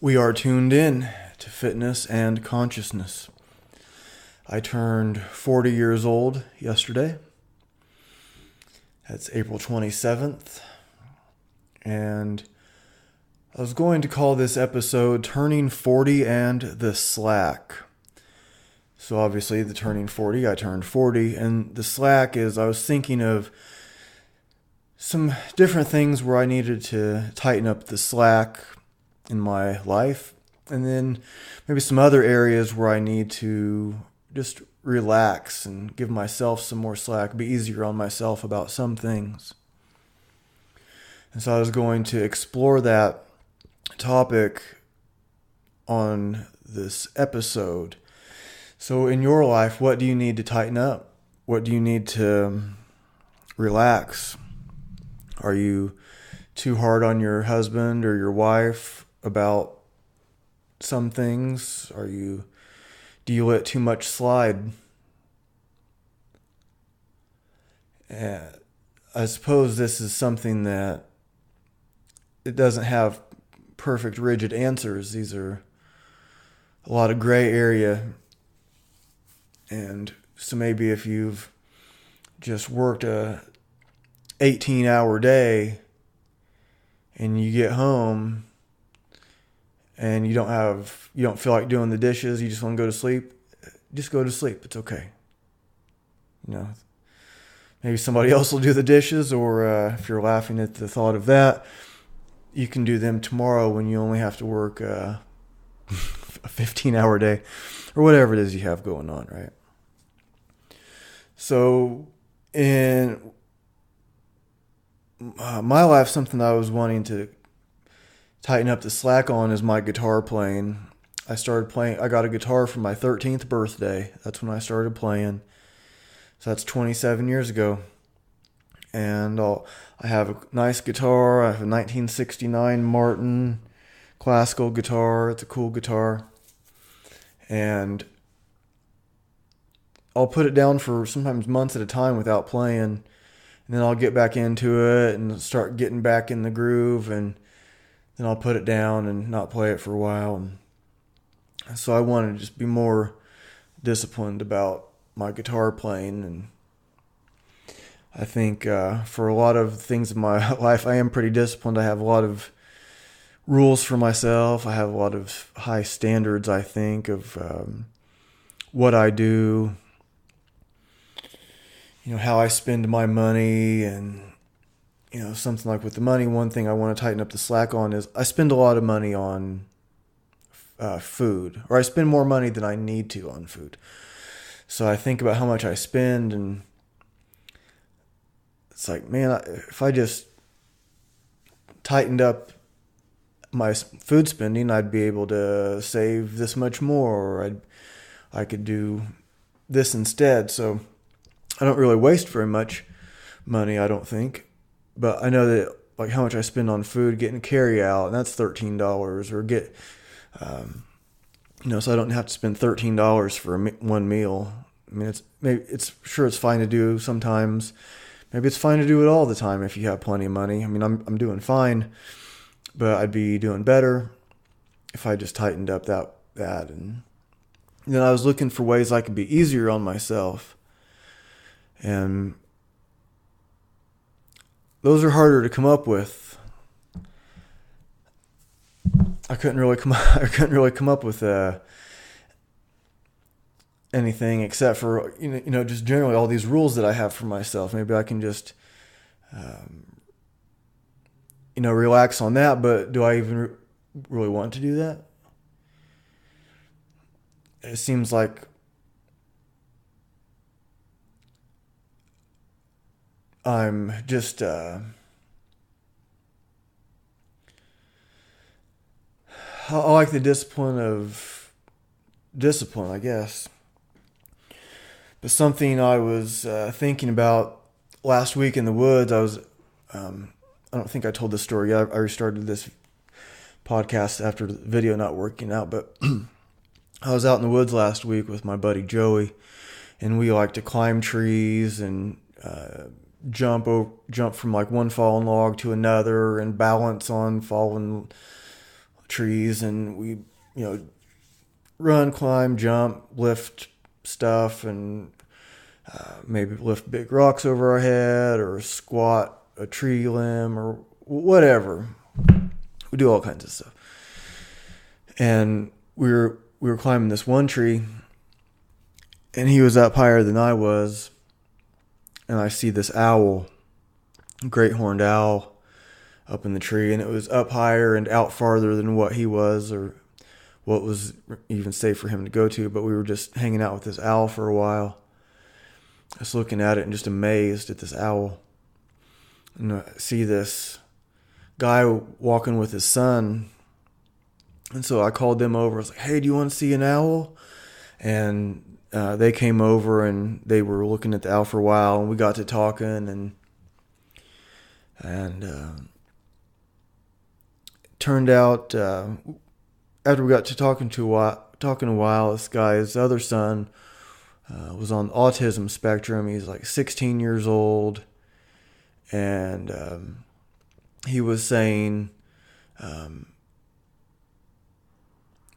We are tuned in to fitness and consciousness. I turned 40 years old yesterday. That's April 27th. And I was going to call this episode Turning 40 and the Slack. So obviously the turning 40, I turned 40. And the slack is I was thinking of some different things where I needed to tighten up the slack in my life. And then maybe some other areas where I need to just relax and give myself some more slack, be easier on myself about some things. And so I was going to explore that topic on this episode. So in your life, what do you need to tighten up? What do you need to relax? Are you too hard on your husband or your wife about some things? Do you let too much slide? I suppose this is something that it doesn't have perfect rigid answers. These are a lot of gray area. And so maybe if you've just worked a 18-hour day and you get home and you don't feel like doing the dishes, you just want to go to sleep, just go to sleep. It's okay. Maybe somebody else will do the dishes, or if you're laughing at the thought of that, you can do them tomorrow when you only have to work a 15-hour day or whatever it is you have going on, right? So in my life, something that I was wanting to tighten up the slack on is my guitar playing. I got a guitar for my 13th birthday. That's when I started playing. So that's 27 years ago. And I have a nice guitar. I have a 1969 Martin classical guitar. It's a cool guitar. And I'll put it down for sometimes months at a time without playing. And then I'll get back into it and start getting back in the groove. And then I'll put it down and not play it for a while. And so I want to just be more disciplined about my guitar playing. And I think for a lot of things in my life, I am pretty disciplined. I have a lot of rules for myself. I have a lot of high standards, I think, of what I do, how I spend my money. And, something like with the money, one thing I want to tighten up the slack on is I spend a lot of money on food, or I spend more money than I need to on food. So I think about how much I spend, and it's like, man, if I just tightened up my food spending, I'd be able to save this much more, or I could do this instead. So I don't really waste very much money, I don't think. But I know that like how much I spend on food, getting carry out, and that's $13, or get, so I don't have to spend $13 for one meal. I mean, it's fine to do sometimes. Maybe it's fine to do it all the time if you have plenty of money. I mean, I'm doing fine, but I'd be doing better if I just tightened up that. And then I was looking for ways I could be easier on myself. And those are harder to come up with. I couldn't really come up with anything except for just generally all these rules that I have for myself. Maybe I can just relax on that. But do I even really want to do that? It seems like I'm just I like the discipline, I guess. But something I was thinking about last week in the woods, I don't think I told this story yet. I restarted this podcast after the video not working out, but I was out in the woods last week with my buddy Joey, and we like to climb trees and jump from like one fallen log to another and balance on fallen trees, and we, run, climb, jump, lift stuff, and maybe lift big rocks over our head or squat a tree limb or whatever. We do all kinds of stuff. And we were climbing this one tree, and he was up higher than I was, and I see this owl, great horned owl, up in the tree, and it was up higher and out farther than what he was or what was even safe for him to go to. But we were just hanging out with this owl for a while, just looking at it and just amazed at this owl. And I see this guy walking with his son, and so I called them over. I was like, "Hey, do you want to see an owl?" And they came over, and they were looking at the owl for a while, and we got to talking, and turned out after we got to talking a while, this guy's other son was on the autism spectrum. He's like 16 years old, and he was saying,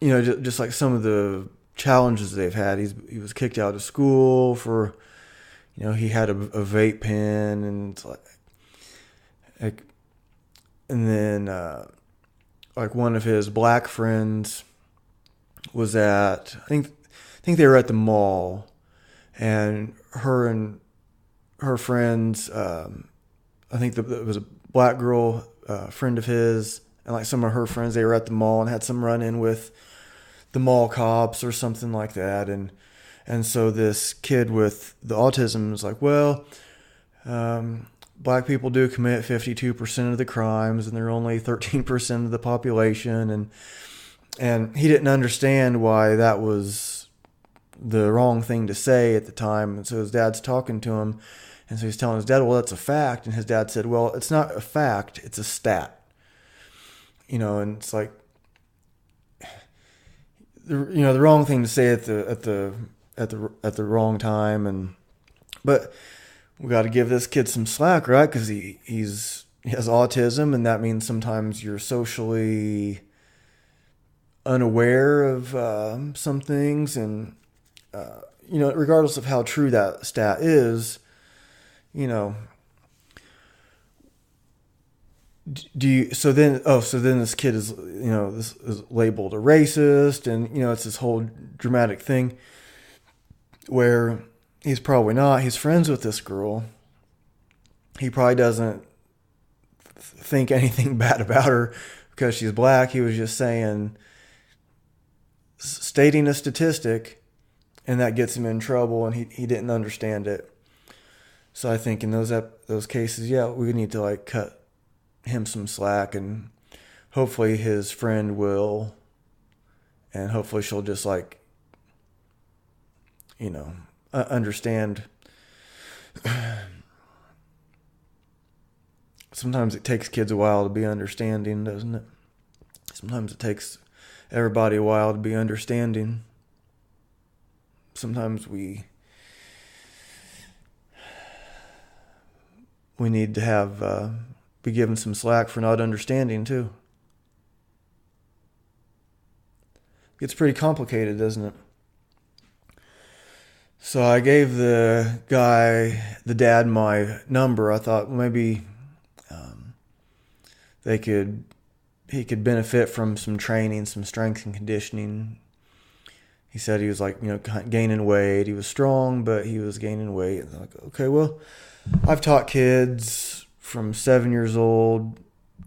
just like some of the challenges they've had. He was kicked out of school for, he had a vape pen, and it's like, and then like one of his black friends was at, I think they were at the mall, and her friends, I think it was a black girl, friend of his, and like some of her friends, they were at the mall and had some run-in with the mall cops or something like that, and so this kid with the autism was like, well, black people do commit 52% of the crimes, and they're only 13% of the population, and he didn't understand why that was the wrong thing to say at the time. And so his dad's talking to him, and so he's telling his dad, well, that's a fact. And his dad said, well, it's not a fact, it's a stat. And it's like, the wrong thing to say at the wrong time, but we got to give this kid some slack, right? Because he has autism, and that means sometimes you're socially unaware of some things, and regardless of how true that stat is, so then this kid is, this is labeled a racist, and it's this whole dramatic thing where he's probably not. He's friends with this girl. He probably doesn't think anything bad about her because she's black. He was just stating a statistic, and that gets him in trouble, and he didn't understand it. So I think in those cases, yeah, we need to like cut him some slack, and hopefully his friend will, and hopefully she'll just like, understand. Sometimes it takes kids a while to be understanding, doesn't it? Sometimes it takes everybody a while to be understanding. Sometimes we need to have be given some slack for not understanding too. It gets pretty complicated, doesn't it? So I gave the dad, my number. I thought maybe he could benefit from some training, some strength and conditioning. He said he was like, gaining weight. He was strong, but he was gaining weight. And I'm like, okay, well, I've taught kids from 7 years old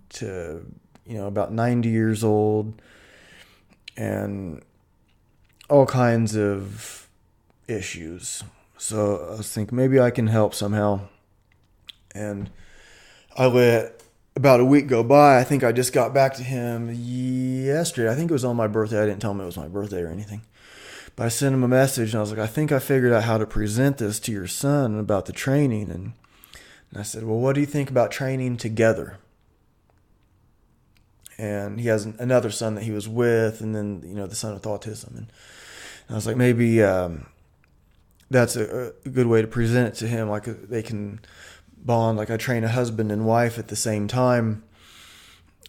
to, about 90 years old, and all kinds of issues. So I was thinking maybe I can help somehow. And I let about a week go by. I think I just got back to him yesterday. I think it was on my birthday. I didn't tell him it was my birthday or anything. But I sent him a message, and I was like, I think I figured out how to present this to your son about the training. And I said, well, what do you think about training together? And he has another son that he was with, and then, the son with autism. And I was like, maybe that's a good way to present it to him. Like they can bond. Like I train a husband and wife at the same time.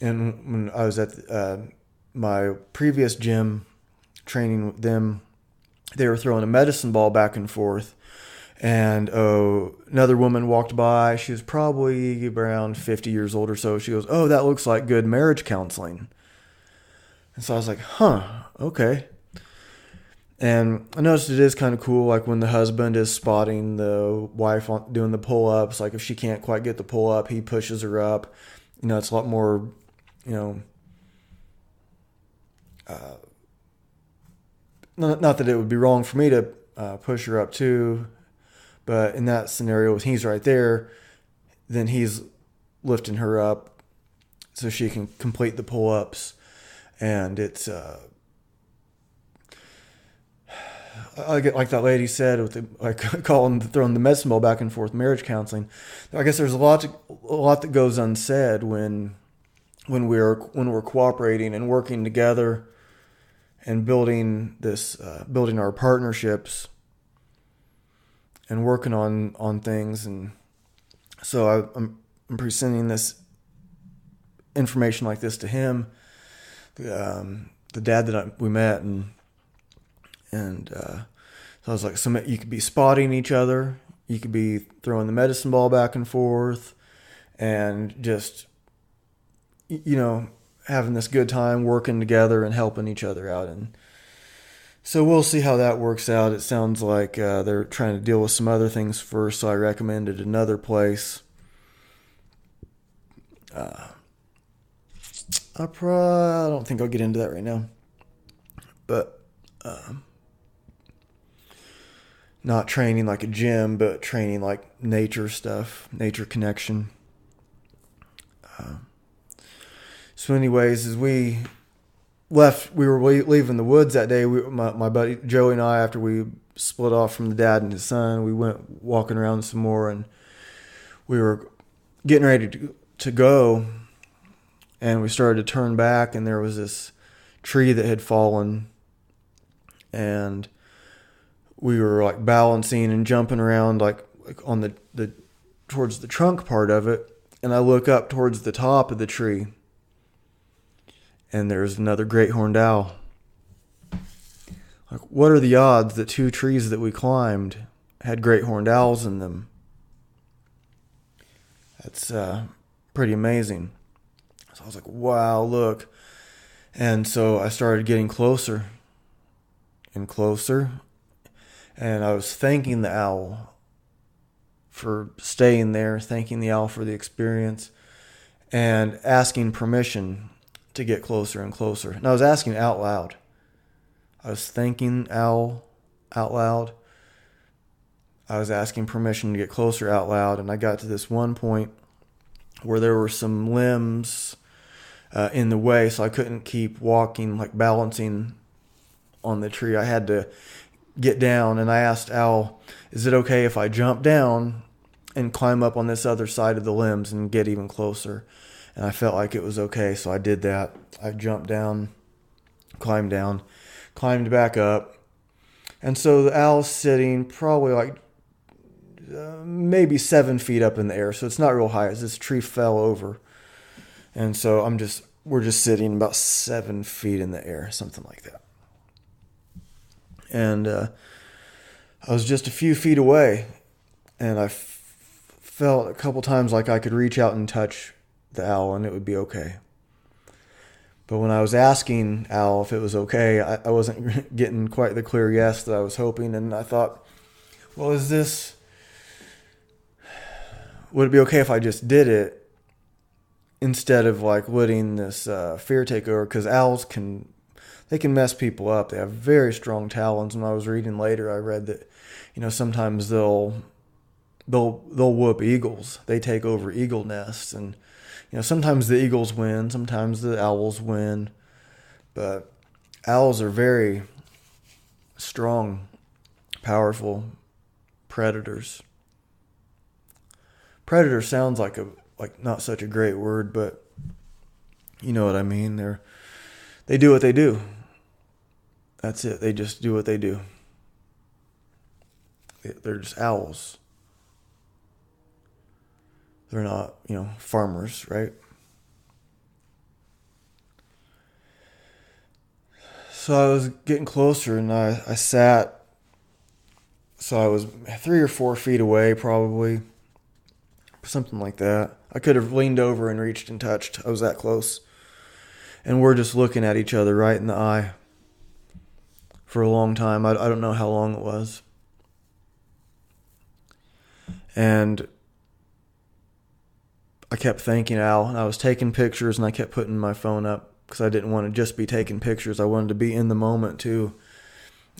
And when I was at my previous gym, training with them, they were throwing a medicine ball back and forth. And another woman walked by. She was probably around 50 years old or so. She goes, "Oh, that looks like good marriage counseling." And so I was like, huh, okay. And I noticed it is kind of cool, like when the husband is spotting the wife doing the pull-ups. Like if she can't quite get the pull-up, he pushes her up. It's a lot more, not that it would be wrong for me to push her up too. But in that scenario, if he's right there, then he's lifting her up so she can complete the pull-ups. And it's, I get like that lady said with throwing the medicine ball back and forth, marriage counseling. I guess there's a lot that goes unsaid when we're cooperating and working together and building our partnerships and working on things. And so I'm presenting this information like this to him, the dad that we met, and so I was like, so you could be spotting each other, you could be throwing the medicine ball back and forth, and just having this good time working together and helping each other out. And so we'll see how that works out. It sounds like they're trying to deal with some other things first, so I recommended another place. I don't think I'll get into that right now. But not training like a gym, but training like nature stuff, nature connection. So anyways, as we were leaving the woods that day. My buddy Joey and I, after we split off from the dad and his son, we went walking around some more, and we were getting ready to go, and we started to turn back, and there was this tree that had fallen, and we were like balancing and jumping around like on the towards the trunk part of it, and I look up towards the top of the tree, and there's another great horned owl. Like, what are the odds that two trees that we climbed had great horned owls in them? That's pretty amazing. So I was like, wow, look. And so I started getting closer and closer, and I was thanking the owl for staying there, thanking the owl for the experience, and asking permission to get closer and closer. And I was asking out loud. I was thanking owl out loud. I was asking permission to get closer out loud, and I got to this one point where there were some limbs in the way, so I couldn't keep walking, like balancing on the tree. I had to get down, and I asked Owl, is it okay if I jump down and climb up on this other side of the limbs and get even closer? And I felt like it was okay, so I did that. I jumped down, climbed back up. And so the owl's sitting probably like maybe 7 feet up in the air, so it's not real high as this tree fell over. And so we're just sitting about 7 feet in the air, something like that. And I was just a few feet away, and I felt a couple times like I could reach out and touch the owl and it would be okay. But when I was asking Owl if it was okay, I wasn't getting quite the clear yes that I was hoping. And I thought, well, would it be okay if I just did it instead of like letting this fear take over? Because owls can mess people up. They have very strong talons. When I was reading later, I read that, sometimes they'll whoop eagles. They take over eagle nests, and sometimes the eagles win, sometimes the owls win, but owls are very strong, powerful predators. Predator sounds like not such a great word, but you know what I mean. They do what they do. That's it. They just do what they do. They're just owls. They're not, farmers, right? So I was getting closer, and I sat. So I was 3 or 4 feet away, probably. Something like that. I could have leaned over and reached and touched. I was that close. And we're just looking at each other right in the eye for a long time. I don't know how long it was. And I kept thanking Al. And I was taking pictures, and I kept putting my phone up because I didn't want to just be taking pictures. I wanted to be in the moment too.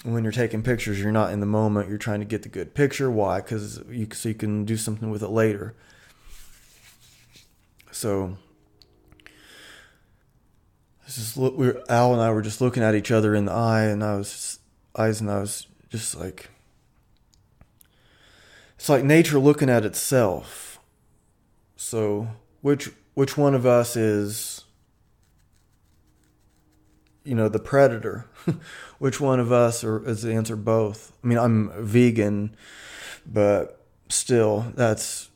When you're taking pictures, you're not in the moment. You're trying to get the good picture. Why? Because so you can do something with it later. So Al and I were just looking at each other in the eye, and I was just like, it's like nature looking at itself. So which one of us is, the predator? Which one of us is the answer? Both. I mean, I'm vegan, but still, that's,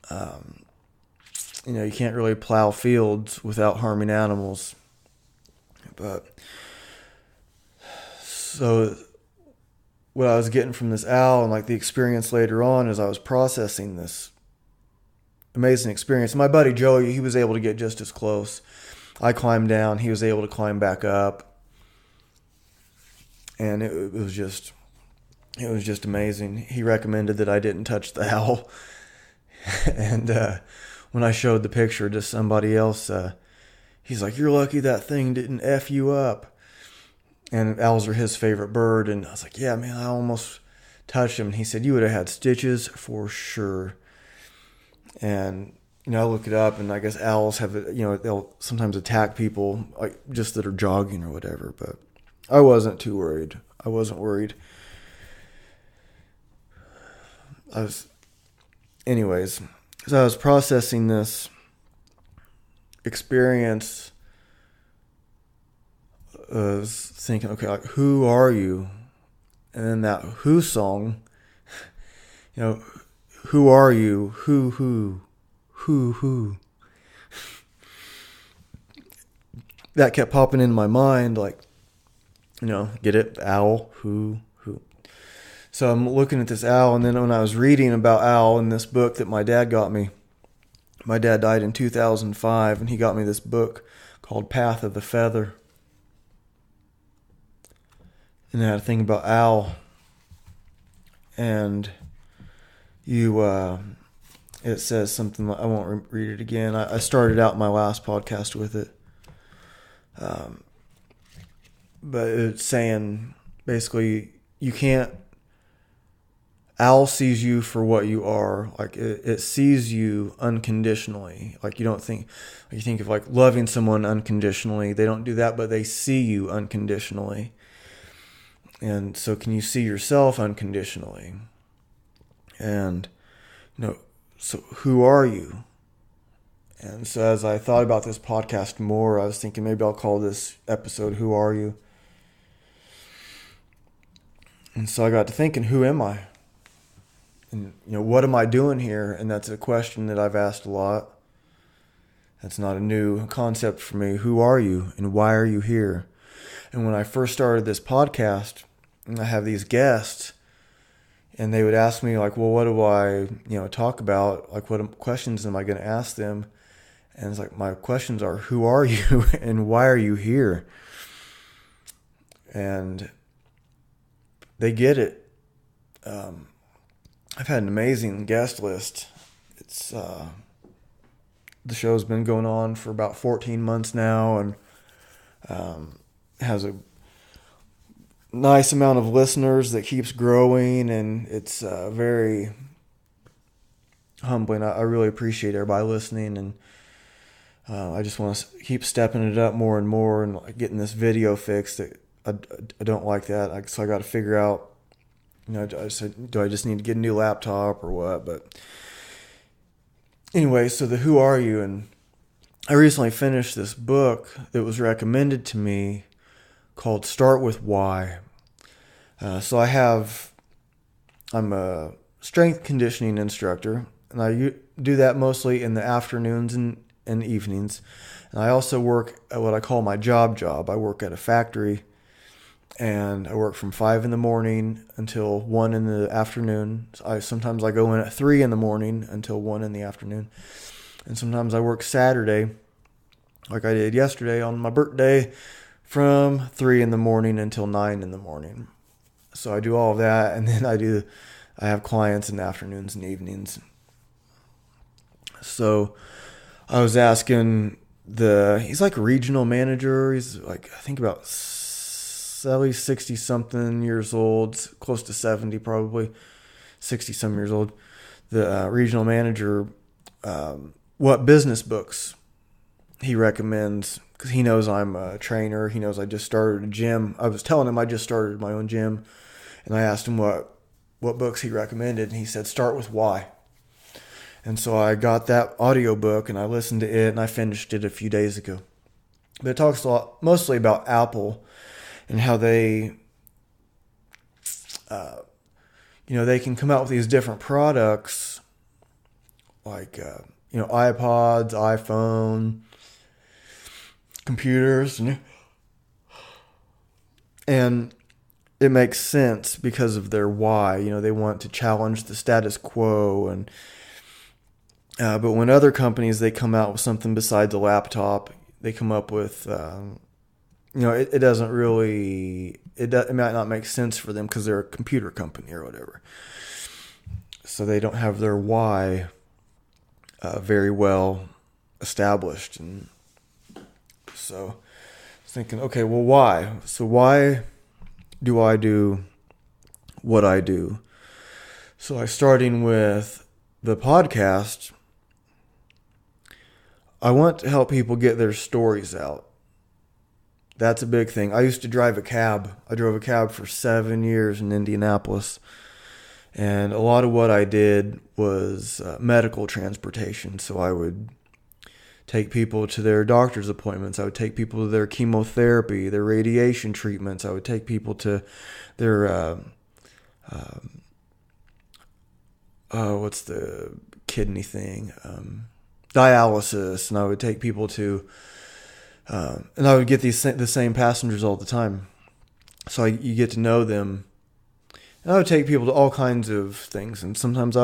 you can't really plow fields without harming animals. But so what I was getting from this Al and like the experience later on as I was processing this amazing experience. My buddy Joey, he was able to get just as close. I climbed down. He was able to climb back up. And it was just amazing. He recommended that I didn't touch the owl. And when I showed the picture to somebody else, he's like, "You're lucky that thing didn't F you up." And owls are his favorite bird. And I was like, "Yeah, man, I almost touched him." And he said, "You would have had stitches for sure." And, I look it up, and I guess owls have, they'll sometimes attack people, like just that are jogging or whatever. But I wasn't too worried. I wasn't worried. Anyways, as I was processing this experience, I was thinking, okay, like, who are you? And then that Who song, who are you? Who? That kept popping into my mind, like, get it? Owl, who? So I'm looking at this owl, and then when I was reading about owl in this book that my dad got me, my dad died in 2005, and he got me this book called Path of the Feather. And I had a thing about owl. And it says something, I won't read it again. I started out my last podcast with it. But it's saying, basically, you can't, owl sees you for what you are. Like, it sees you unconditionally. Like, you think of like loving someone unconditionally. They don't do that, but they see you unconditionally. And so can you see yourself unconditionally? And, so who are you? And so as I thought about this podcast more, I was thinking maybe I'll call this episode, Who Are You? And so I got to thinking, who am I? And, what am I doing here? And that's a question that I've asked a lot. That's not a new concept for me. Who are you and why are you here? And when I first started this podcast, I have these guests, and they would ask me, like, well, what do I, talk about? Like, what questions am I going to ask them? And it's like, my questions are, who are you and why are you here? And they get it. I've had an amazing guest list. It's the show's been going on for about 14 months now, and has a nice amount of listeners that keeps growing, and it's very humbling. I really appreciate everybody listening, and I just want to keep stepping it up more and more, and getting this video fixed. That I don't like that, so I got to figure out. Do I just need to get a new laptop or what? But anyway, so the who are you? And I recently finished this book that was recommended to me called Start With Why. So I'm a strength conditioning instructor, and I do that mostly in the afternoons and evenings. And I also work at what I call my job. I work at a factory, and I work from 5 in the morning until 1 in the afternoon. Sometimes I go in at 3 in the morning until 1 in the afternoon. And sometimes I work Saturday, like I did yesterday on my birthday, from 3 in the morning until 9 in the morning. So I do all of that, and then I have clients in the afternoons and evenings. So I was asking he's like a regional manager. He's like, I think about 60 something years old, close to 70 probably, 60 some years old. The regional manager, what business books he recommends, because he knows I'm a trainer. He knows I just started a gym. I was telling him I just started my own gym, and I asked him what books he recommended, and he said, start with why. And so I got that audiobook and I listened to it, and I finished it a few days ago. But it talks mostly about Apple and how they, they can come out with these different products like, iPods, iPhone, computers, and it makes sense because of their why. They want to challenge the status quo, and but when other companies, they come out with something besides a laptop, they come up with, it doesn't really, it might not make sense for them because they're a computer company or whatever. So they don't have their why very well established. And so I was thinking, okay, well, why? So why do I do what I do? So starting with the podcast, I want to help people get their stories out. That's a big thing. I used to drive a cab. I drove a cab for 7 years in Indianapolis. And a lot of what I did was medical transportation. So I would take people to their doctor's appointments. I would take people to their chemotherapy, their radiation treatments. I would take people to their, what's the kidney thing? Dialysis. And I would take people to, and I would get the same passengers all the time. So you get to know them. And I would take people to all kinds of things. And sometimes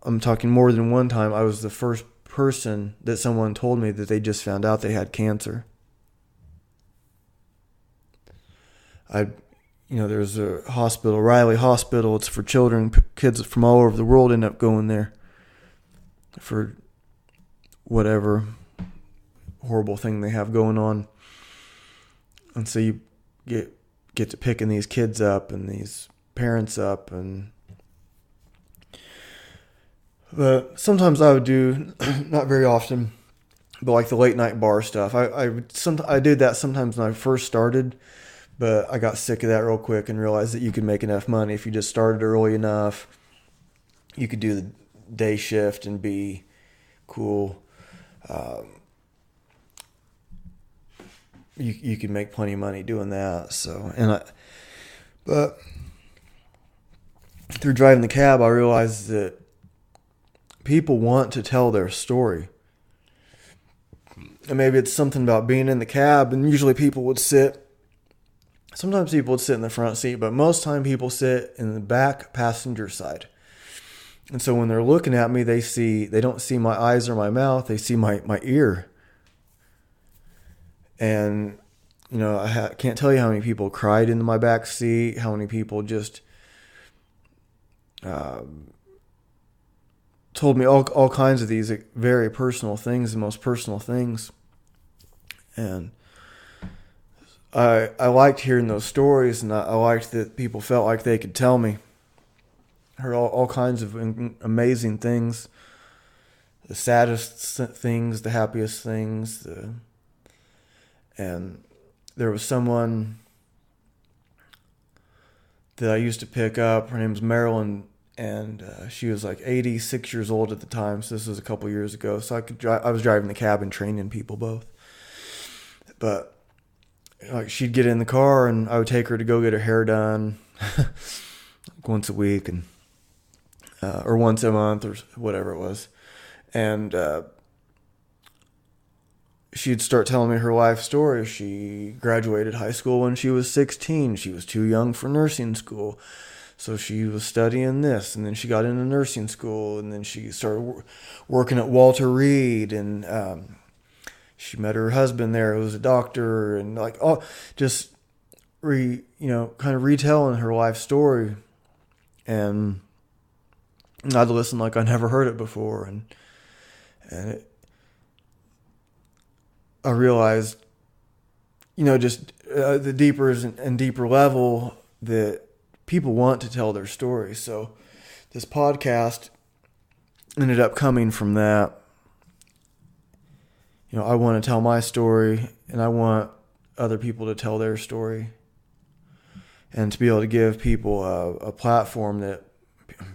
I'm talking more than one time, I was the first person that someone told me that they just found out they had cancer. There's a hospital, Riley Hospital. It's for children. Kids from all over the world end up going there for whatever horrible thing they have going on. And so you get to picking these kids up and these parents up, but sometimes I would do, not very often, but like the late night bar stuff. I did that sometimes when I first started, but I got sick of that real quick and realized that you could make enough money if you just started early enough. You could do the day shift and be cool. You could make plenty of money doing that. But through driving the cab, I realized that people want to tell their story. And maybe it's something about being in the cab, and usually sometimes people would sit in the front seat, but most time people sit in the back passenger side. And so when they're looking at me, they don't see my eyes or my mouth, they see my ear. And, I can't tell you how many people cried in my back seat, how many people just told me all kinds of these very personal things, the most personal things. And I liked hearing those stories, and I liked that people felt like they could tell me. I heard all kinds of amazing things, the saddest things, the happiest things, and there was someone that I used to pick up. Her name was Marilyn, and she was like 86 years old at the time. So this was a couple years ago. So I was driving the cab and training people both. But like she'd get in the car, and I would take her to go get her hair done once a week, and or once a month or whatever it was, and she'd start telling me her life story. She graduated high school when she was 16. She was too young for nursing school. So she was studying this, and then she got into nursing school, and then she started working at Walter Reed, and she met her husband there, who was a doctor, and like just kind of retelling her life story, and I'd listen like I never heard it before, and I realized, just the deeper and deeper level that people want to tell their story. So this podcast ended up coming from that. I want to tell my story, and I want other people to tell their story, and to be able to give people a platform that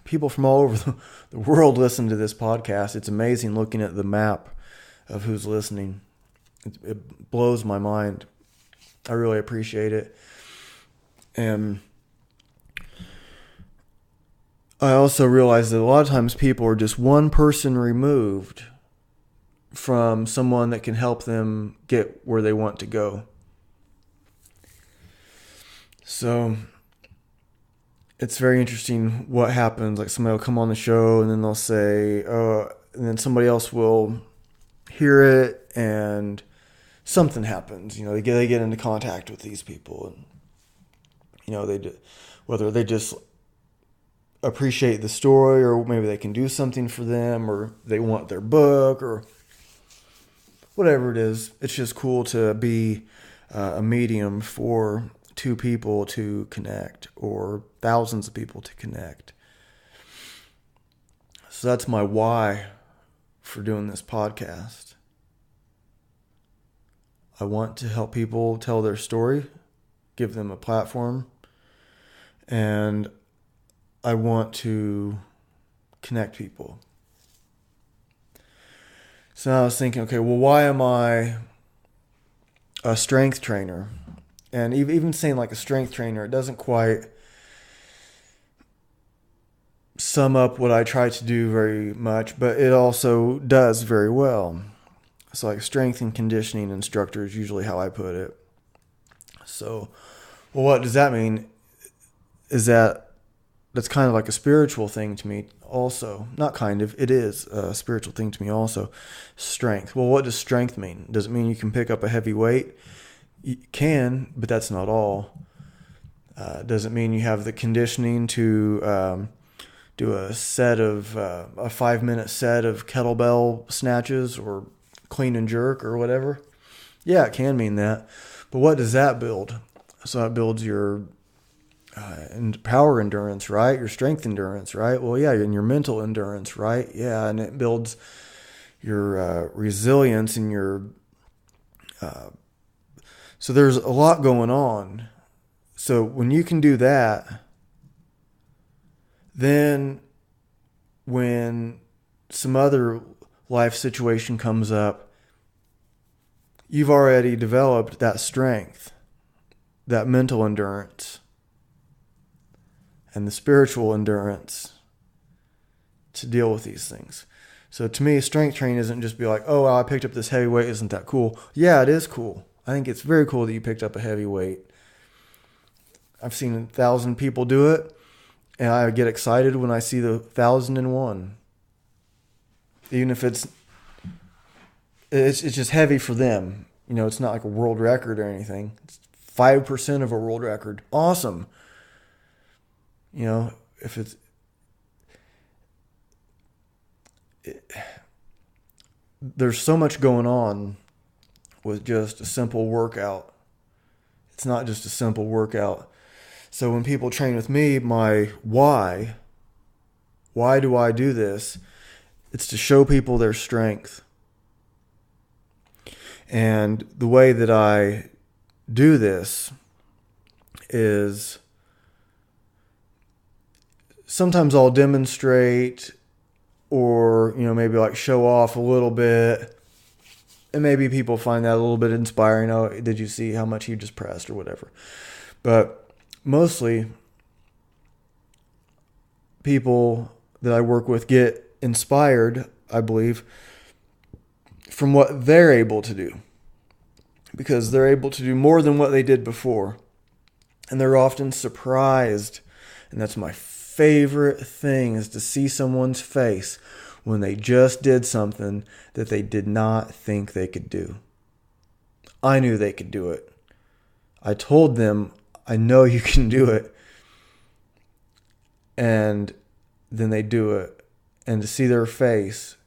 people from all over the world listen to this podcast. It's amazing looking at the map of who's listening. It blows my mind. I really appreciate it. And I also realize that a lot of times people are just one person removed from someone that can help them get where they want to go. So it's very interesting what happens. Like somebody will come on the show and then they'll say, oh, and then somebody else will hear it and something happens. They get into contact with these people, and whether they just appreciate the story, or maybe they can do something for them, or they want their book, or whatever it is. It's just cool to be a medium for two people to connect, or thousands of people to connect. So that's my why for doing this podcast. I want to help people tell their story, give them a platform, and I want to connect people. So now I was thinking, okay, well, why am I a strength trainer? And even saying like a strength trainer, it doesn't quite sum up what I try to do very much, but it also does very well. So like strength and conditioning instructor is usually how I put it. So, well, what does that mean? That's kind of like a spiritual thing to me also. Not kind of, it is a spiritual thing to me also. Strength. Well, what does strength mean? Does it mean you can pick up a heavy weight? You can, but that's not all. Does it mean you have the conditioning to do a 5-minute set of kettlebell snatches or clean and jerk or whatever? Yeah, it can mean that. But what does that build? So it builds your power endurance, right? Your strength endurance, right? Well, yeah, and your mental endurance, right? Yeah, and it builds your resilience and your... So there's a lot going on. So when you can do that, then when some other life situation comes up, you've already developed that strength, that mental endurance, and the spiritual endurance to deal with these things. So to me, strength training isn't just be like, oh, well, I picked up this heavy weight. Isn't that cool? Yeah, it is cool. I think it's very cool that you picked up a heavy weight. I've seen 1,000 people do it, and I get excited when I see the 1,001. Even if it's just heavy for them. It's not like a world record or anything. It's 5% of a world record. Awesome. If there's so much going on with just a simple workout. It's not just a simple workout. So when people train with me, my why do I do this? It's to show people their strength. And the way that I do this is sometimes I'll demonstrate or, maybe like show off a little bit. And maybe people find that a little bit inspiring. Oh, did you see how much you just pressed or whatever? But mostly people that I work with get inspired, I believe, from what they're able to do. because they're able to do more than what they did before. And they're often surprised. And that's my favorite thing, is to see someone's face when they just did something that they did not think they could do. I knew they could do it. I told them, I know you can do it. And then they do it. And to see their face,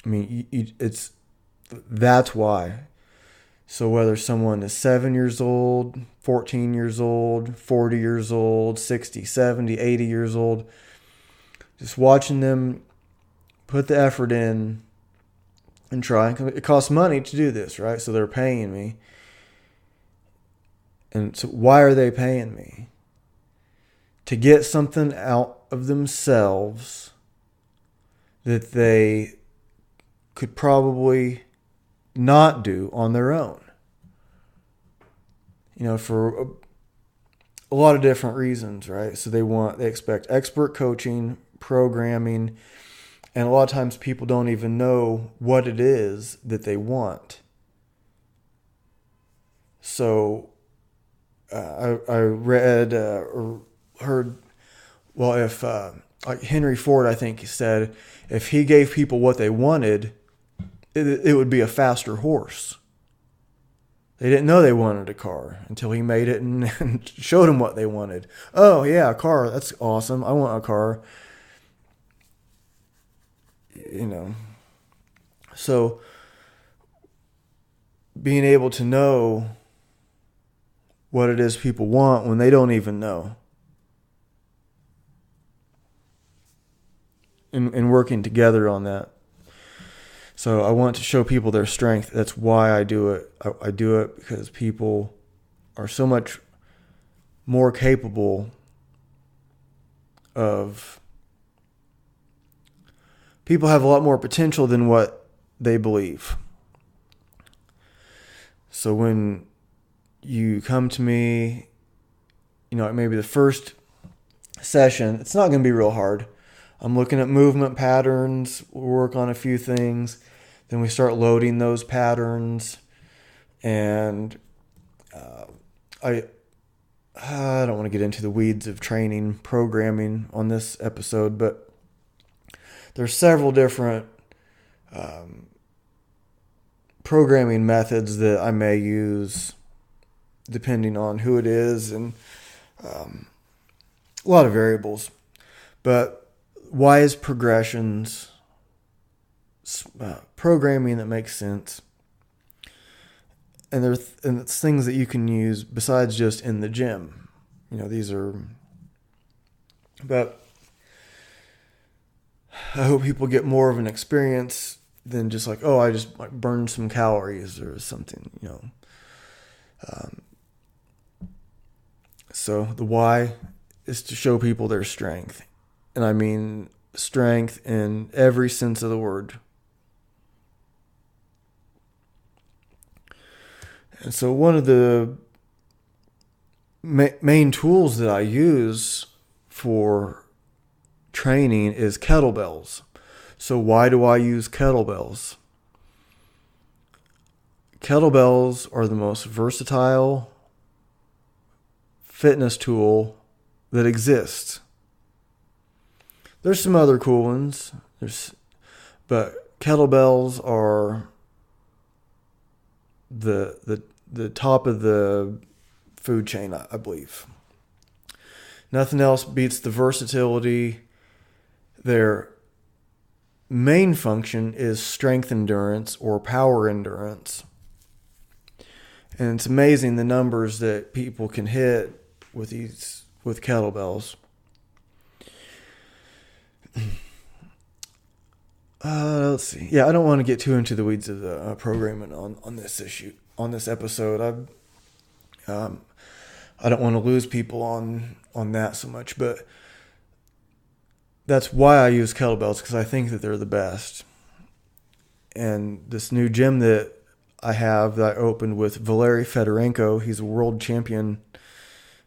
I mean, that's why. So whether someone is 7 years old, 14 years old, 40 years old, 60, 70, 80 years old, just watching them put the effort in and try. It costs money to do this, right? So they're paying me. And so why are they paying me? To get something out of themselves that they could probably not do on their own. For a lot of different reasons, right? So they expect expert coaching, programming, and a lot of times people don't even know what it is that they want. So I read or heard, well, if like Henry Ford, I think he said, if he gave people what they wanted, it would be a faster horse. They didn't know they wanted a car until he made it and showed them what they wanted. Oh, yeah, a car. That's awesome. I want a car. So being able to know what it is people want when they don't even know. And working together on that. So I want to show people their strength. That's why I do it. I do it because people are so much more capable of... People have a lot more potential than what they believe. So when you come to me, maybe the first session, it's not going to be real hard. I'm looking at movement patterns, work on a few things. Then we start loading those patterns. And I don't want to get into the weeds of training, programming on this episode, but there's several different programming methods that I may use depending on who it is and a lot of variables. But wise progressions, programming that makes sense, and it's things that you can use besides just in the gym. These are. But I hope people get more of an experience than just like, oh, I just burned some calories or something. So the why is to show people their strength. And I mean strength in every sense of the word. And so one of the main tools that I use for training is kettlebells. So why do I use kettlebells? Kettlebells are the most versatile fitness tool that exists. There's some other cool ones, but kettlebells are the top of the food chain, I believe. Nothing else beats the versatility. Their main function is strength endurance or power endurance. And it's amazing the numbers that people can hit with kettlebells. Let's see. Yeah, I don't want to get too into the weeds of the programming on this issue, on this episode. I don't want to lose people on that so much, but that's why I use kettlebells, because I think that they're the best. And this new gym that I have that I opened with Valery Fedorenko, he's a world champion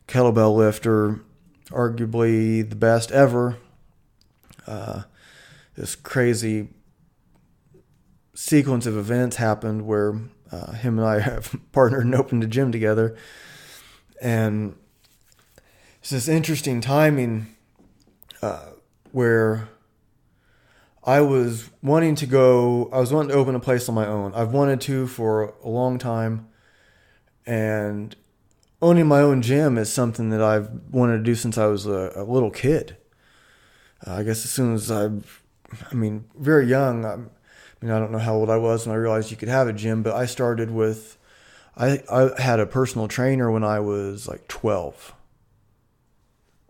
kettlebell lifter, arguably the best ever. This crazy sequence of events happened where him and I have partnered and opened a gym together. And it's this interesting timing where I was wanting to open a place on my own. I've wanted to for a long time. And owning my own gym is something that I've wanted to do since I was a little kid. I guess as soon as very young. I don't know how old I was when I realized you could have a gym, but I started with, I had a personal trainer when I was like 12.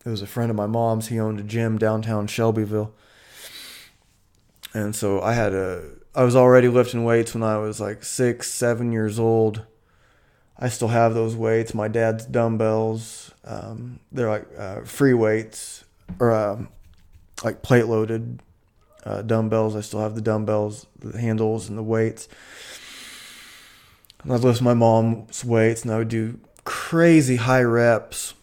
It was a friend of my mom's. He owned a gym downtown Shelbyville. And so I was already lifting weights when I was like 6, 7 years old. I still have those weights. My dad's dumbbells. They're like free weights or like plate loaded dumbbells. I still have the dumbbells, the handles, and the weights. And I'd lift my mom's weights, and I would do crazy high reps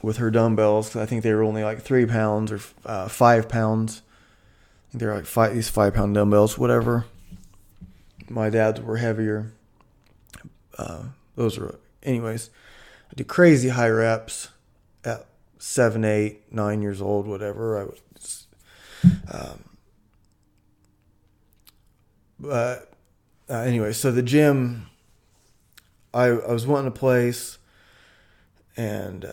with her dumbbells. Cause I think they were only like 3 pounds or 5 pounds. I think they're like these 5-pound dumbbells, whatever. My dad's were heavier. Anyways, I did crazy high reps at 7, 8, 9 years old, whatever. Anyway, so the gym, I was wanting a place, and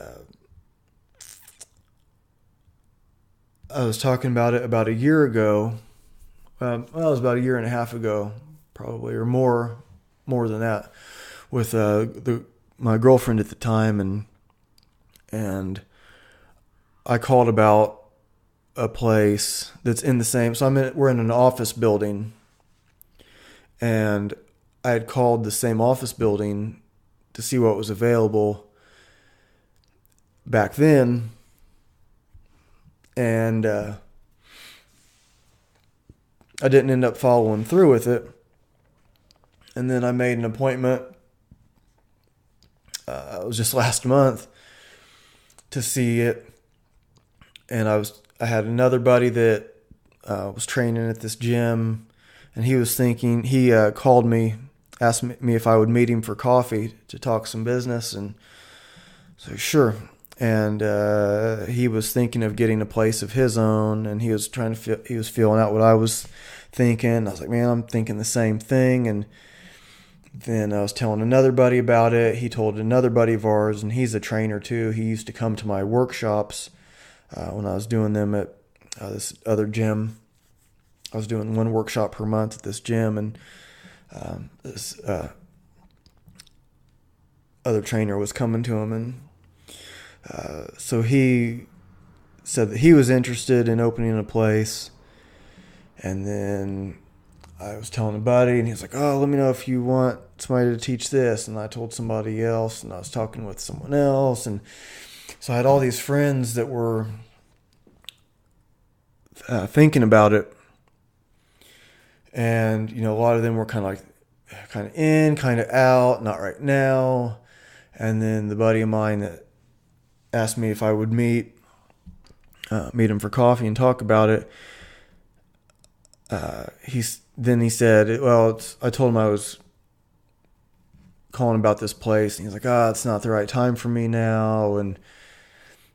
I was talking about it about a year ago. It was about a year and a half ago, probably, or more than that, with my girlfriend at the time, and I called about a place that's in the same. So we're in an office building, and I had called the same office building to see what was available back then, and I didn't end up following through with it. And then I made an appointment. It was just last month to see it, and I had another buddy that was training at this gym, and he called me, asked me if I would meet him for coffee to talk some business, and so sure. And he was thinking of getting a place of his own, and he was feeling out what I was thinking. I was like, man, I'm thinking the same thing. And then I was telling another buddy about it. He told another buddy of ours, and he's a trainer too. He used to come to my workshops when I was doing them at this other gym. I was doing one workshop per month at this gym, and this other trainer was coming to him, and so he said that he was interested in opening a place. And then I was telling a buddy, and he was like, oh, let me know if you want somebody to teach this. And I told somebody else, and I was talking with someone else. And so I had all these friends that were thinking about it. And, a lot of them were kind of in, kind of out, not right now. And then the buddy of mine that asked me if I would meet him for coffee and talk about it. He said, well, I told him I was calling about this place, and he's like, it's not the right time for me now. And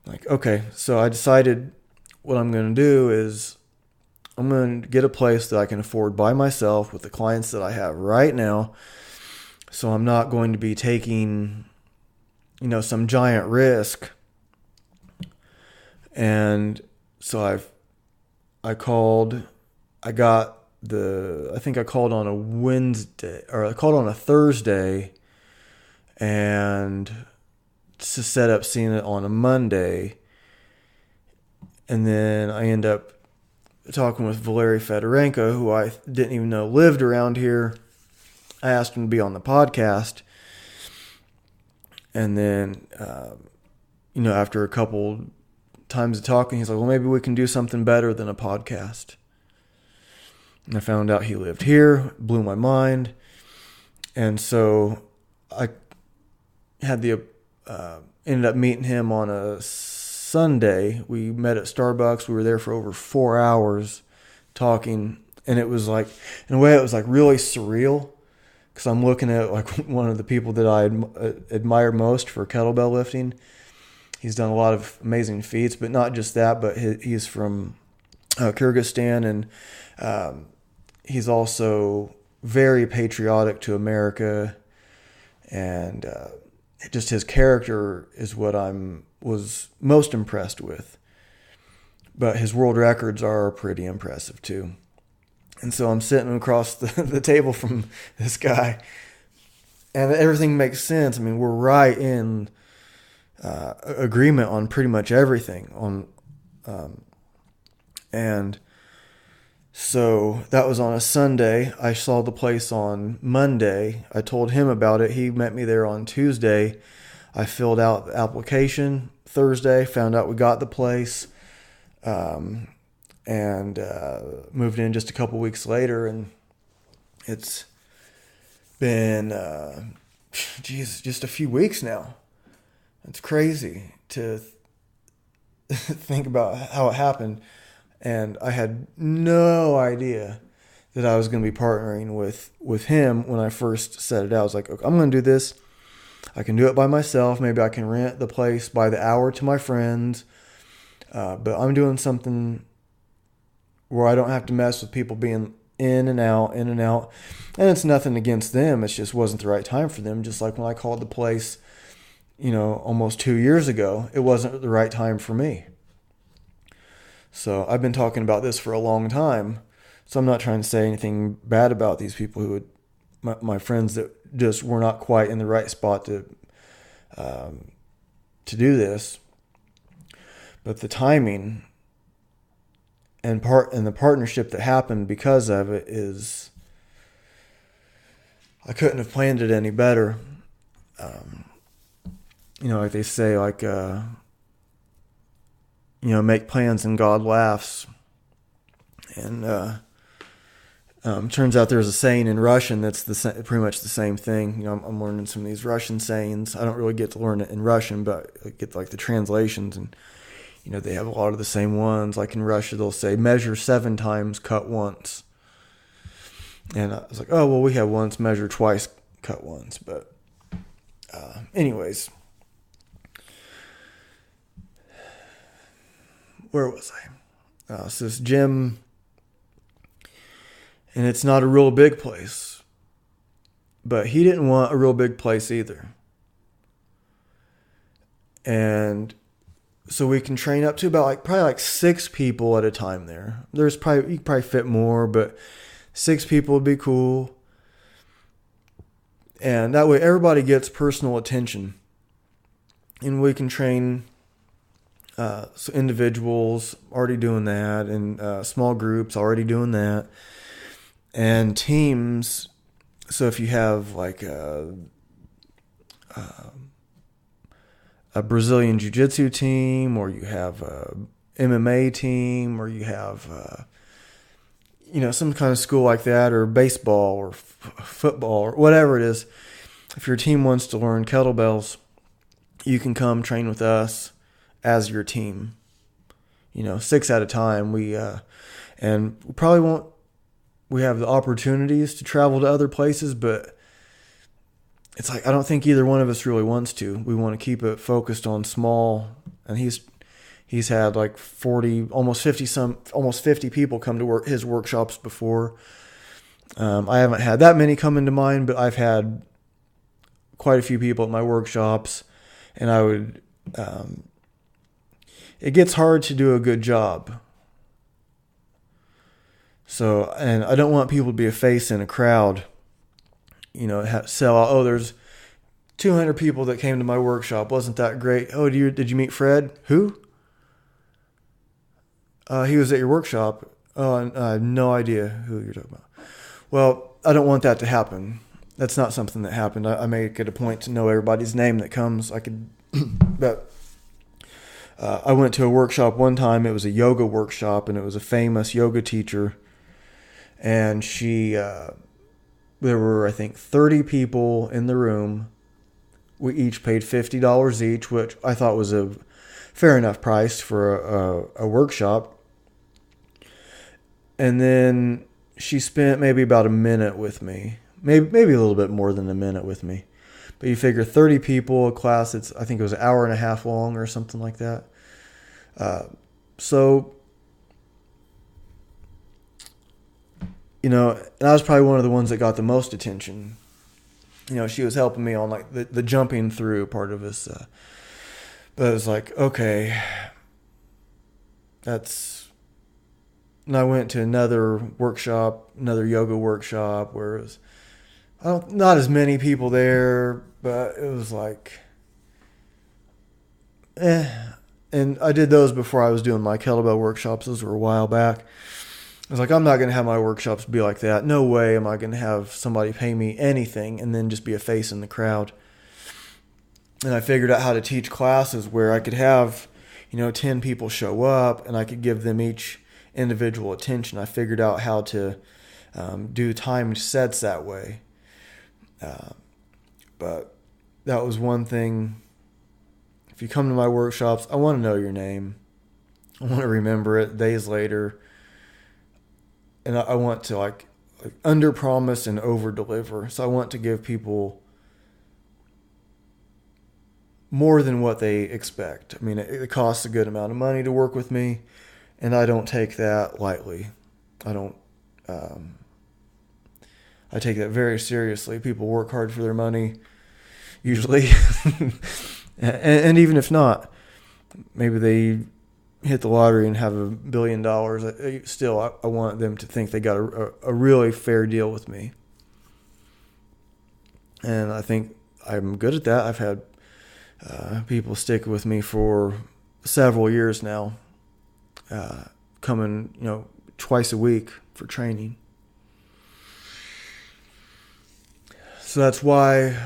like, okay. So I decided what I'm going to do is I'm going to get a place that I can afford by myself with the clients that I have right now. So I'm not going to be taking, some giant risk. And so I called. I think I called on a Wednesday, or I called on a Thursday, and to set up seeing it on a Monday. And then I end up talking with Valery Fedorenko, who I didn't even know lived around here. I asked him to be on the podcast. And then, after a couple times of talking, he's like, well, maybe we can do something better than a podcast. And I found out he lived here, blew my mind. And so I had ended up meeting him on a Sunday. We met at Starbucks. We were there for over 4 hours talking And it was like, in a way, it was like really surreal, because I'm looking at like one of the people that I admire most for kettlebell lifting. He's done a lot of amazing feats, but not just that, but he's from Kyrgyzstan, and he's also very patriotic to America, and just his character is what was most impressed with. But his world records are pretty impressive too. And so I'm sitting across the table from this guy, and everything makes sense. I mean, we're right in agreement on pretty much everything. And so that was on a Sunday. I saw the place on Monday. I told him about it. He met me there on Tuesday. I filled out the application Thursday, found out we got the place, and moved in just a couple weeks later. And it's been, just a few weeks now. It's crazy to think about how it happened. And I had no idea that I was going to be partnering with him when I first set it out. I was like, okay, I'm going to do this. I can do it by myself. Maybe I can rent the place by the hour to my friends. But I'm doing something where I don't have to mess with people being in and out, in and out. And it's nothing against them. It just wasn't the right time for them. Just like when I called the place, almost 2 years ago, it wasn't the right time for me. So I've been talking about this for a long time. So I'm not trying to say anything bad about these people who my friends that just were not quite in the right spot to do this. But the timing and the partnership that happened because of it is, I couldn't have planned it any better. Like they say, make plans and God laughs. And turns out there's a saying in Russian that's pretty much the same thing. I'm learning some of these Russian sayings. I don't really get to learn it in Russian, but I get like the translations, and they have a lot of the same ones. Like in Russia, they'll say measure 7 times, cut once. And I was like, oh well, we have once, measure twice, cut once. But anyways. Where was I? So this gym, and it's not a real big place, but he didn't want a real big place either. And so we can train up to about probably 6 people at a time there. You could probably fit more, but 6 people would be cool. And that way everybody gets personal attention. And we can train so individuals already doing that, and small groups already doing that, and teams. So if you have like a Brazilian Jiu-Jitsu team, or you have a MMA team, or you have some kind of school like that, or baseball or football or whatever it is, if your team wants to learn kettlebells, you can come train with us as your team. 6 at a time. We probably won't. We have the opportunities to travel to other places, but it's like I don't think either one of us really wants to. We want to keep it focused on small. And he's had like 40, almost 50 people come to his workshops before. I haven't had that many come into mind, but I've had quite a few people at my workshops, and I would. It gets hard to do a good job. So, and I don't want people to be a face in a crowd, sell out. Oh, there's 200 people that came to my workshop. Wasn't that great? Oh, did you meet Fred? Who? He was at your workshop. Oh, I have no idea who you're talking about. Well, I don't want that to happen. That's not something that happened. I make it a point to know everybody's name that comes. But I went to a workshop one time. It was a yoga workshop, and it was a famous yoga teacher. And there were, I think, 30 people in the room. We each paid $50 each, which I thought was a fair enough price for a workshop. And then she spent maybe about a minute with me, maybe a little bit more than a minute with me. But you figure 30 people, a class, I think it was an hour and a half long or something like that. So, and I was probably one of the ones that got the most attention. She was helping me on like the jumping through part of this. But it was like, okay, and I went to another yoga workshop where it was not as many people there, but it was like, And I did those before I was doing my kettlebell workshops. Those were a while back. I was like, I'm not going to have my workshops be like that. No way am I going to have somebody pay me anything and then just be a face in the crowd. And I figured out how to teach classes where I could have, 10 people show up and I could give them each individual attention. I figured out how to do timed sets that way. But that was one thing. If you come to my workshops, I want to know your name. I want to remember it days later. And I want to like under promise and over deliver. So I want to give people more than what they expect. I mean, it costs a good amount of money to work with me, and I don't take that lightly. I take that very seriously. People work hard for their money, usually. and even if not, maybe they hit the lottery and have $1 billion. Still, I want them to think they got a really fair deal with me. And I think I'm good at that. I've had people stick with me for several years now, coming, twice a week for training. So that's why,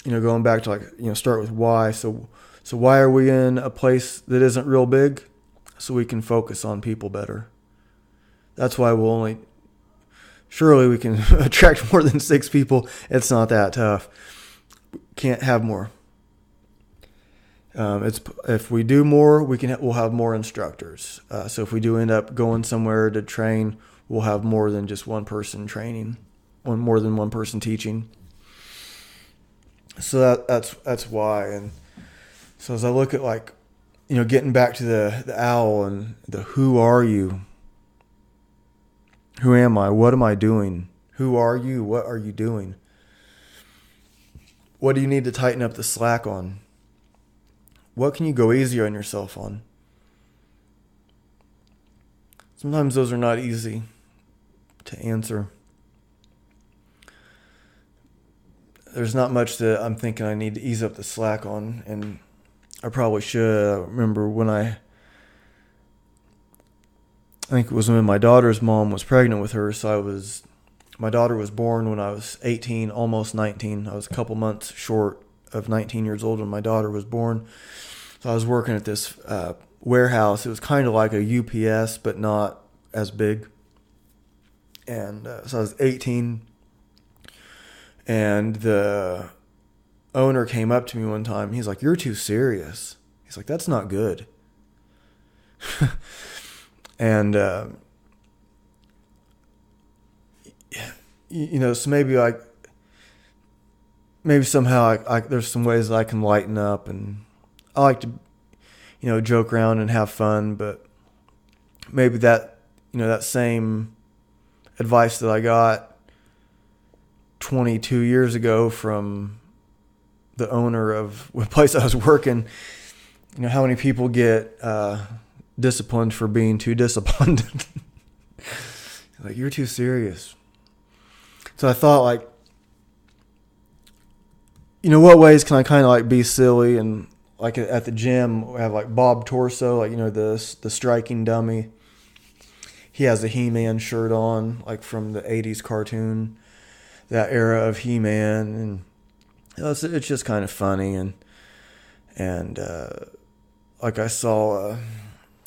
going back to start with why. So why are we in a place that isn't real big? So we can focus on people better. That's why surely we can attract more than 6 people. It's not that tough. Can't have more. If we do more, we'll have more instructors. So if we do end up going somewhere to train, we'll have more than just one person training, more than one person teaching. So that's why. And so as I look at getting back to the owl and the who are you? Who am I? What am I doing? Who are you? What are you doing? What do you need to tighten up the slack on? What can you go easier on yourself on? Sometimes those are not easy to answer. There's not much that I'm thinking I need to ease up the slack on, and I probably should. I remember when I think it was when my daughter's mom was pregnant with her. My daughter was born when I was 18, almost 19. I was a couple months short of 19 years old when my daughter was born. So I was working at this warehouse. It was kind of like a UPS, but not as big. And so I was 18. And the owner came up to me one time. He's like, "You're too serious." He's like, "That's not good." And, so maybe somehow there's some ways that I can lighten up, and I like to, joke around and have fun, but maybe that same advice that I got 22 years ago from the owner of the place I was working, how many people get disciplined for being too disciplined. Like, "You're too serious." So I thought, what ways can I kind of be silly? And at the gym, we have Bob Torso, the striking dummy. He has a He-Man shirt on, from the 80s cartoon, that era of He-Man, and it's just kind of funny. And I saw.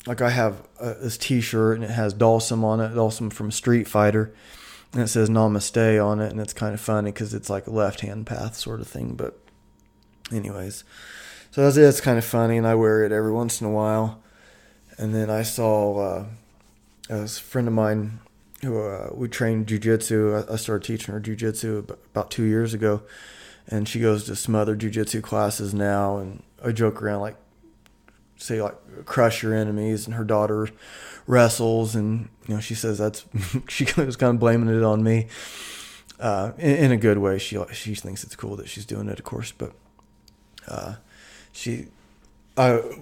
I have this T-shirt, and it has Dawson on it, Dawson from Street Fighter, and it says "Namaste" on it, and it's kind of funny because it's like a left-hand path sort of thing. But anyways, so it's kind of funny, and I wear it every once in a while. And then I saw a friend of mine who we trained jiu-jitsu. I started teaching her jiu-jitsu about 2 years ago. And she goes to some other jiu-jitsu classes now. And I joke around, like, say, like, crush your enemies. And her daughter wrestles. And, she says she was kind of blaming it on me. In a good way. She thinks it's cool that she's doing it, of course. But I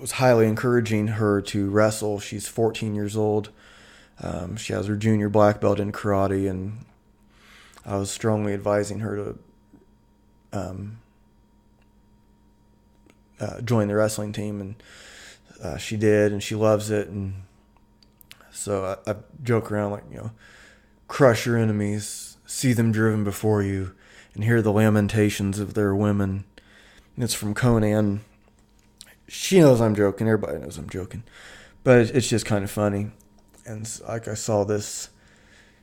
was highly encouraging her to wrestle. She's 14 years old. She has her junior black belt in karate, and I was strongly advising her to join the wrestling team, and she did, and she loves it. And so I joke around, like, crush your enemies, see them driven before you, and hear the lamentations of their women. And it's from Conan. She knows I'm joking. Everybody knows I'm joking. But it's just kind of funny. And like, I saw this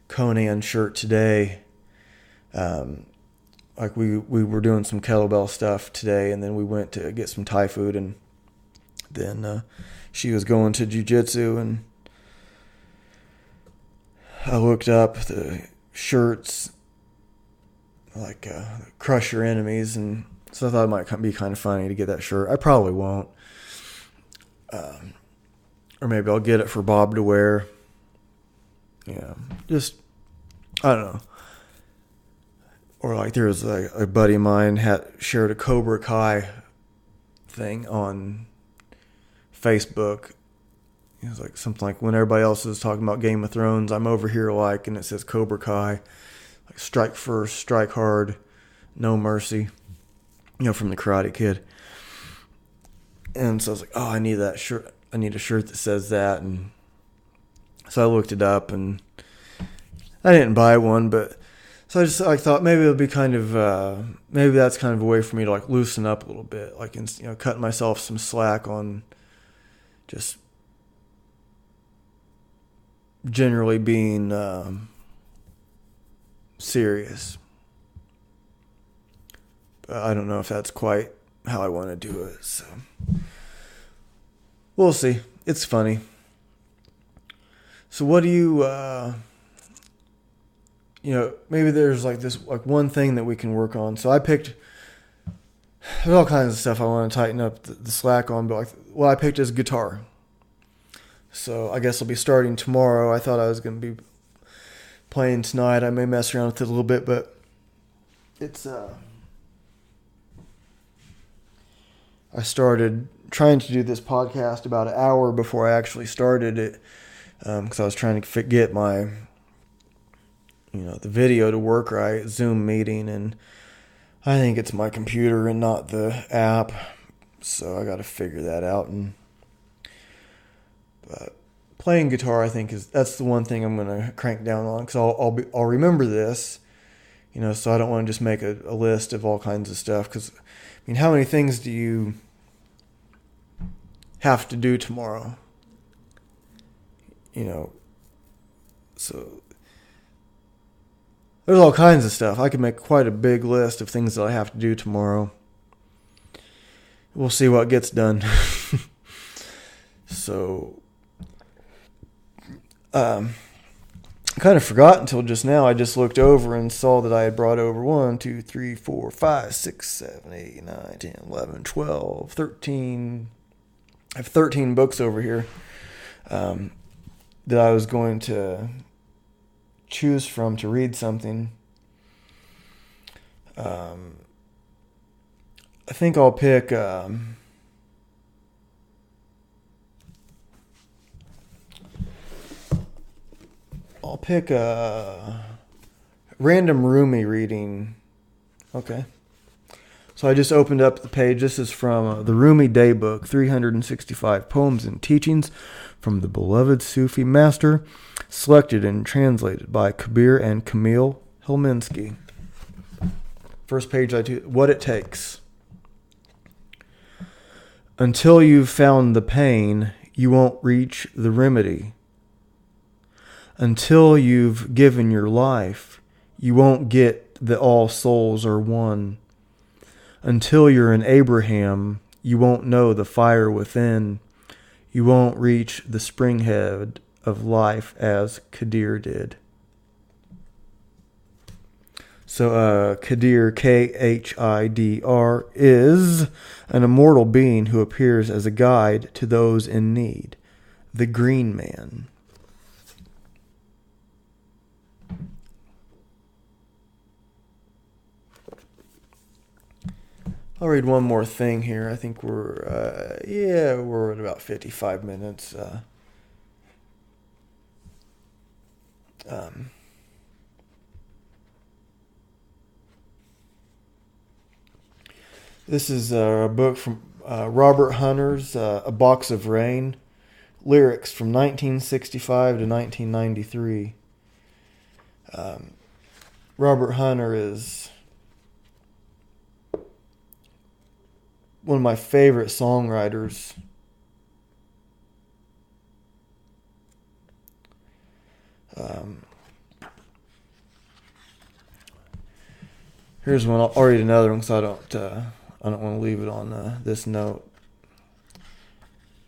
Conan shirt today. Like we were doing some kettlebell stuff today, and then we went to get some Thai food, and then she was going to jiu-jitsu, and I looked up the shirts, like crush your enemies, and so I thought it might be kind of funny to get that shirt. I probably won't. Or maybe I'll get it for Bob to wear. Yeah, just, I don't know. Or like there was a buddy of mine shared a Cobra Kai thing on Facebook. It was like something like, when everybody else is talking about Game of Thrones, I'm over here and it says Cobra Kai. Like, strike first, strike hard, no mercy. From the Karate Kid. And so I was like, oh, I need that shirt. I need a shirt that says that. And so I looked it up, and I didn't buy one, but so I thought maybe it would be kind of, maybe that's kind of a way for me to like loosen up a little bit, like, cutting myself some slack on just generally being serious. I don't know if that's quite how I want to do it, so we'll see. It's funny. So what do you, maybe there's like this, like one thing that we can work on. So there's all kinds of stuff I want to tighten up the slack on, but I picked is guitar. So I guess I'll be starting tomorrow. I thought I was going to be playing tonight. I may mess around with it a little bit, but it's, I started trying to do this podcast about an hour before I actually started it, because I was trying to get my, the video to work right, Zoom meeting, and I think it's my computer and not the app, so I got to figure that out. But playing guitar, I think that's the one thing I'm going to crank down on, because I'll remember this, so I don't want to just make a list of all kinds of stuff, because how many things do you have to do tomorrow? So there's all kinds of stuff. I could make quite a big list of things that I have to do tomorrow. We'll see what gets done. So, I kind of forgot until just now. I just looked over and saw that I had brought over 1, 2, 3, 4, 5, 6, 7, 8, 9, 10, 11, 12, 13. I have 13 books over here that I was going to choose from to read something. I think I'll pick a random Rumi reading. Okay. So I just opened up the page. This is from the Rumi Daybook, 365 Poems and Teachings from the Beloved Sufi Master, selected and translated by Kabir and Camille Helminski. First page, what it takes. Until you've found the pain, you won't reach the remedy. Until you've given your life, you won't get the all souls are one. Until you're an Abraham, you won't know the fire within. You won't reach the springhead of life as Kadir did. So Kadir, Khidr, is an immortal being who appears as a guide to those in need. The Green Man. I'll read one more thing here. I think we're at about 55 minutes. This is a book from Robert Hunter's A Box of Rain. Lyrics from 1965 to 1993. Robert Hunter is one of my favorite songwriters. Here's one. I'll read another one because I don't want to leave it on this note.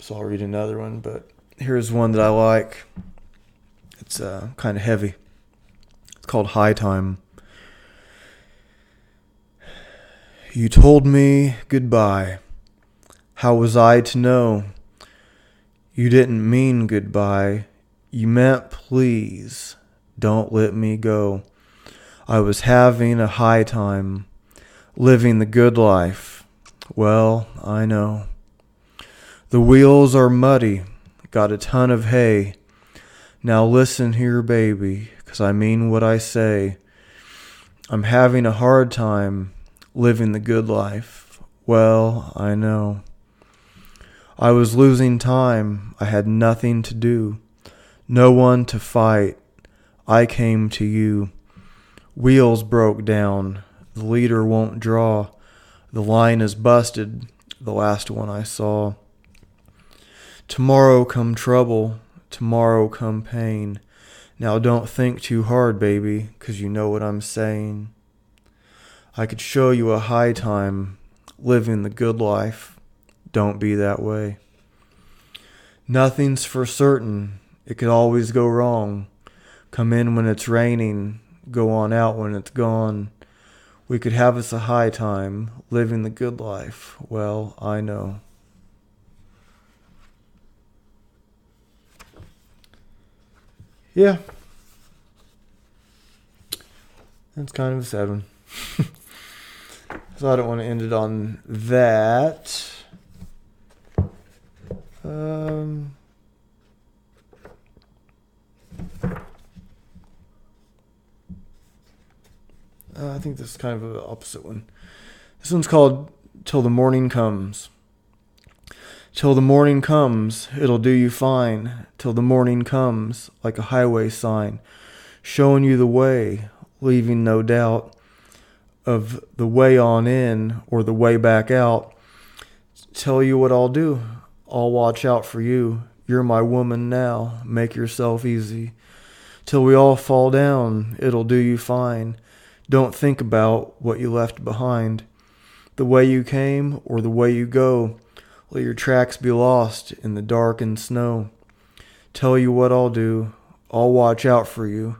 So I'll read another one, but here's one that I like. It's kind of heavy. It's called High Time. You told me goodbye. How was I to know? You didn't mean goodbye. You meant please. Don't let me go. I was having a high time. Living the good life. Well, I know. The wheels are muddy. Got a ton of hay. Now listen here, baby, 'cause I mean what I say. I'm having a hard time. Living the good life. Well, I know. I was losing time. I had nothing to do. No one to fight. I came to you. Wheels broke down. The leader won't draw. The line is busted. The last one I saw. Tomorrow come trouble. Tomorrow come pain. Now don't think too hard, baby, 'cause you know what I'm saying. I could show you a high time, living the good life. Don't be that way. Nothing's for certain. It could always go wrong. Come in when it's raining. Go on out when it's gone. We could have us a high time, living the good life. Well, I know. Yeah. That's kind of a sad one. So I don't want to end it on that. I think this is kind of an opposite one. This one's called Till the Morning Comes. Till the morning comes, it'll do you fine. Till the morning comes, like a highway sign, showing you the way, leaving no doubt of the way on in or the way back out. Tell you what I'll do. I'll watch out for you. You're my woman now. Make yourself easy. Till we all fall down, it'll do you fine. Don't think about what you left behind. The way you came or the way you go. Let your tracks be lost in the dark and snow. Tell you what I'll do. I'll watch out for you.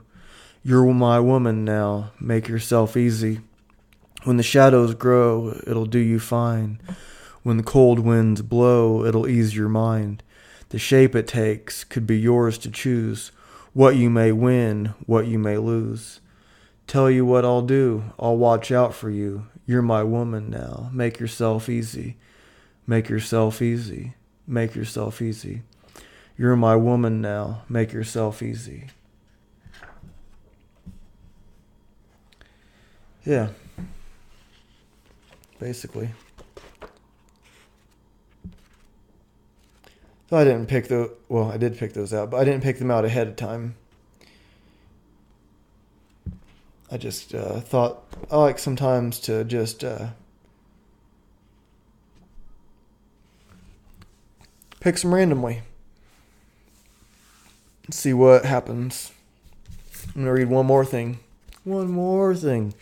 You're my woman now. Make yourself easy. When the shadows grow, it'll do you fine. When the cold winds blow, it'll ease your mind. The shape it takes could be yours to choose. What you may win, what you may lose. Tell you what I'll do. I'll watch out for you. You're my woman now. Make yourself easy. Make yourself easy. Make yourself easy. You're my woman now. Make yourself easy. Yeah. Basically. So I didn't pick I did pick those out, but I didn't pick them out ahead of time. I just thought I like sometimes to just pick some randomly. See what happens. I'm going to read one more thing. One more thing.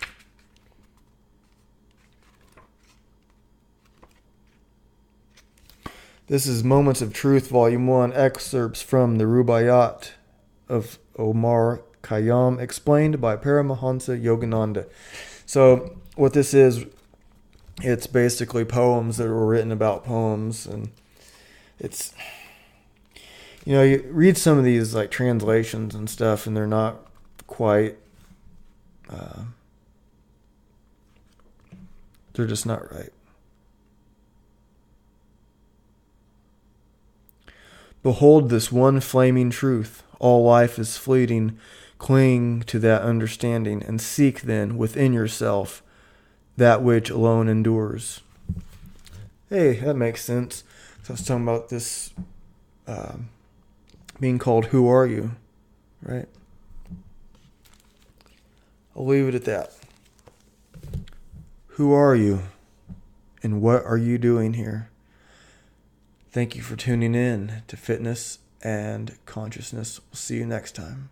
This is Moments of Truth, Volume 1, excerpts from the Rubaiyat of Omar Khayyam, explained by Paramahansa Yogananda. So what this is, it's basically poems that were written about poems, and it's, you read some of these like translations and stuff, and they're not quite, they're just not right. Behold this one flaming truth. All life is fleeting. Cling to that understanding, and seek then within yourself that which alone endures. Hey, that makes sense. So I was talking about this being called Who Are You? Right? I'll leave it at that. Who are you? And what are you doing here? Thank you for tuning in to Fitness and Consciousness. We'll see you next time.